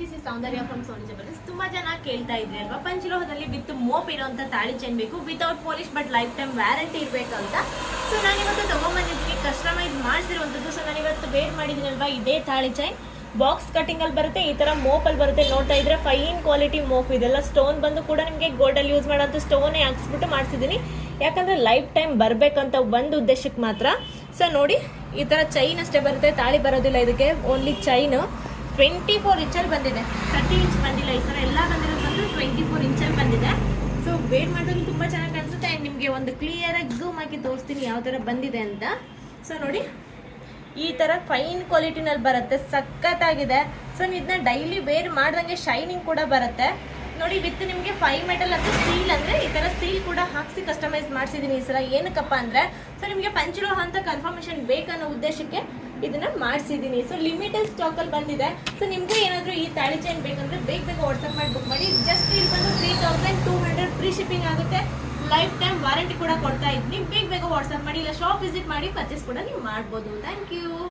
This is Soundarya from Sony Jabardasth. ತುಂಬಾ ಜನ ಕೇಳ್ತಾ ಇದ್ರಿ ಅಲ್ವಾ, ಪಂಚಲೋಹದಲ್ಲಿ ವಿತ್ ಮೋಪ್ ಇರೋಂಥ ತಾಳಿ ಚೈನ್ ಬೇಕು, without polish but life time warranty ಇರಬೇಕಂತ. ಸೊ ನಾನಿವತ್ತು ತಗೊಂಡ್ಬಂದಿದ್ದೀನಿ ಕಸ್ಟಮೈಸ್ ಮಾಡಿಸಿರುವಂಥದ್ದು. ಸೊ ನಾನಿವತ್ತು ವೇರ್ ಮಾಡಿದ್ದೀನಿ ಅಲ್ವಾ, ಇದೇ ತಾಳಿ ಚೈನ್ ಬಾಕ್ಸ್ ಕಟಿಂಗ್ ಅಲ್ಲಿ ಬರುತ್ತೆ, ಈ ತರ ಮೋಪ್ ಅಲ್ಲಿ ಬರುತ್ತೆ. ನೋಡ್ತಾ ಇದ್ರೆ ಫೈನ್ ಕ್ವಾಲಿಟಿ ಮೋಪ್. ಇದೆಲ್ಲ ಸ್ಟೋನ್ ಬಂದು ಕೂಡ ನಿಮಗೆ ಗೋಲ್ಡ್ ಅಲ್ಲಿ ಯೂಸ್ ಮಾಡೋಂಥ ಸ್ಟೋನೇ ಹಾಕ್ಸ್ಬಿಟ್ಟು ಮಾಡಿಸಿದ್ದೀನಿ, ಯಾಕಂದ್ರೆ ಲೈಫ್ ಟೈಮ್ ಬರ್ಬೇಕಂತ ಒಂದು ಉದ್ದೇಶಕ್ಕೆ ಮಾತ್ರ. ಸೊ ನೋಡಿ, ಈ ತರ ಚೈನ್ ಅಷ್ಟೇ ಬರುತ್ತೆ, ತಾಳಿ ಬರೋದಿಲ್ಲ ಇದಕ್ಕೆ. ಓನ್ಲಿ ಚೈನ್ 24 ಇಂಚಲ್ಲಿ ಬಂದಿದೆ, 30 ಇಂಚ್ ಬಂದಿಲ್ಲ. ಈ ಸಲ ಎಲ್ಲ ಬಂದಿರೋದು ಬಂದು 24 ಇಂಚಲ್ಲಿ ಬಂದಿದೆ. ಸೊ ವೇಟ್ ಮಾಡೋದು ತುಂಬಾ ಚೆನ್ನಾಗಿ ಕಾಣಿಸುತ್ತೆ. ಆ್ಯಂಡ್ ನಿಮಗೆ ಒಂದು ಕ್ಲಿಯರ್ ಆಗಿ ಝೂಮ್ ಹಾಕಿ ತೋರಿಸ್ತೀನಿ ಯಾವ ತರ ಬಂದಿದೆ ಅಂತ. ಸೊ ನೋಡಿ, ಈ ತರ ಫೈನ್ ಕ್ವಾಲಿಟಿನಲ್ಲಿ ಬರುತ್ತೆ, ಸಖತ್ತಾಗಿದೆ. ಸೊ ಇದನ್ನ ಡೈಲಿ ವೇರ್ ಮಾಡ್ದಂಗೆ ಶೈನಿಂಗ್ ಕೂಡ ಬರುತ್ತೆ ನೋಡಿ. ವಿತ್ ನಿಮಗೆ 5 ಮೆಟಲ್ ಅಥವಾ ಸ್ಟೀಲ್, ಅಂದ್ರೆ ಈ ತರ ಸ್ಟೀಲ್ ಕೂಡ ಹಾಕ್ಸಿ ಕಸ್ಟಮೈಸ್ ಮಾಡಿಸಿದೀನಿ ಈ ಸಲ. ಏನಕ್ಕಪ್ಪ ಅಂದ್ರೆ, ಸೊ ನಿಮಗೆ ಪಂಚಲೋಹ ಅಂತ ಕನ್ಫರ್ಮೇಶನ್ ಬೇಕನ್ನೋ ಉದ್ದೇಶಕ್ಕೆ ಇದನ್ನ ಮಾಡಿಸಿದೀನಿ. ಸೊ ಲಿಮಿಟೆಡ್ ಸ್ಟಾಕ್ ಅಲ್ಲಿ ಬಂದಿದೆ. ಸೊ ನಿಮ್ಗೂ ಏನಾದ್ರು ಈ ತಾಳಿ ಚೈನ್ ಬೇಕಂದ್ರೆ ಬೇಗ ವಾಟ್ಸ್ಆಪ್ ಮಾಡಿ ಬುಕ್ ಮಾಡಿ. ಜಸ್ಟ್ ಇಲ್ಲಿ ಬಂದು 3200 ಫ್ರೀ ಶಿಪ್ಪಿಂಗ್ ಆಗುತ್ತೆ. ಲೈಫ್ ಟೈಮ್ ವಾರಂಟಿ ಕೂಡ ಕೊಡ್ತಾ ಇದ್ದೀನಿ. ಬೇಗ ವಾಟ್ಸ್ಆಪ್ ಮಾಡಿ, ಇಲ್ಲ ಶಾಪ್ ವಿಸಿಟ್ ಮಾಡಿ ಪರ್ಚೇಸ್ ಕೂಡ ನೀವು ಮಾಡ್ಬೋದು. Thank you.